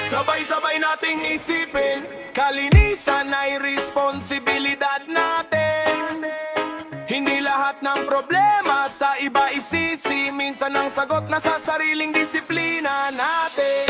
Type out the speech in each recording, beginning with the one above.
Sabay-sabay nating isipin, kalinisan ay responsibilidad natin. Hindi lahat ng problema sa iba isisi, minsan ang sagot na sa sariling disiplina natin.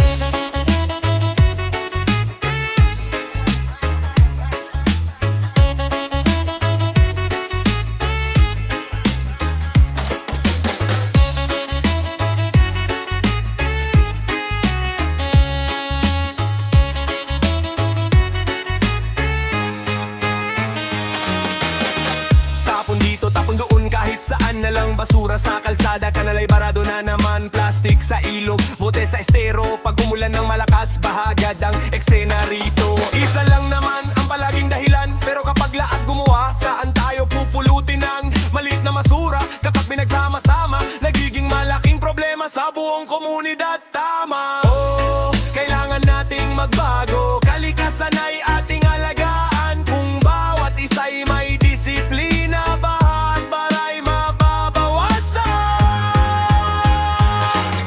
Tapon dito, tapon doon, kahit saan na lang. Basura sa kalsada, kanalay barado na naman. Plastic sa ilog, bote sa estero. Pag umulan ng malakas, bahagad ang eksena rito. Isa lang naman ang palaging dahilan, pero kapag lahat gumawa, saan tayo pupulutin ng maliit na masura? Kapag pinagsama-sama, nagiging malaking problema sa buong komunidad. Tama, oh, kailangan nating magbago. Kalikasan ay ating alagaan. Kung bawat isa'y may disiplina, bahat bara'y mababawasan.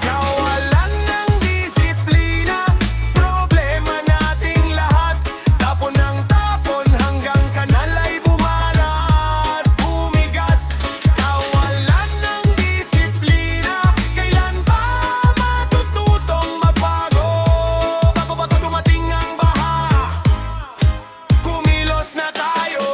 Kawalan ng disiplina, problema nating lahat. Tapon ng tapon hanggang kanal ay bumalat, bumigat. Kawalan ng disiplina, kailan pa matututong magbago? Bago ba dumating ang baha, kumilos na tayo.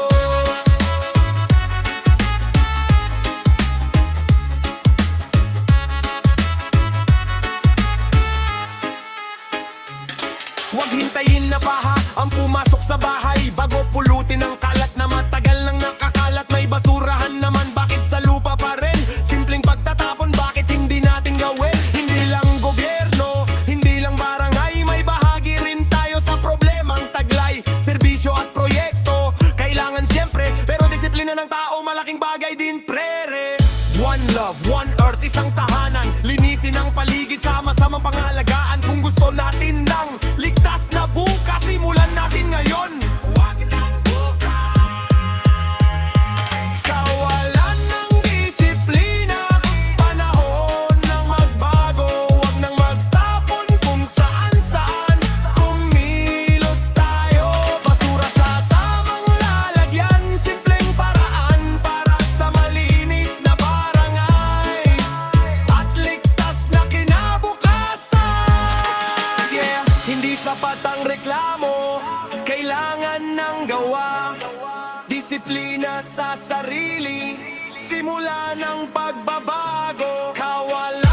Huwag hintayin na baha ang pumasok sa bahay bago pulutin ang kalat na matagal nang nakakalat. May basurahan naman, bakit sa lupa pa rin? Simpleng pagtatapon, bakit hindi natin gawin? Hindi lang gobyerno, hindi lang barangay, may bahagi rin tayo sa problemang taglay. Serbisyo at proyekto, kailangan siyempre, pero disiplina ng tao, malaking bagay din, prere. One love, one earth, isang tahanan. Linisin ang paligid, sama-samang pangalagaan. Kung gusto natin ng ligtas na bukas, simulan natin ngayon. Huwag nang bukas. Kawalan ng disiplina, panahon ng magbago. Huwag nang magtapon kung saan-saan, kumilos tayo. Basura sa tamang lalagyan, simpleng paraan para sa malinis na barangay at ligtas na kinabukasan. Yeah, hindi sapat ang reklamo, kailangan ng gawa. Disiplina sa sarili, simula ng pagbabago. Kawalan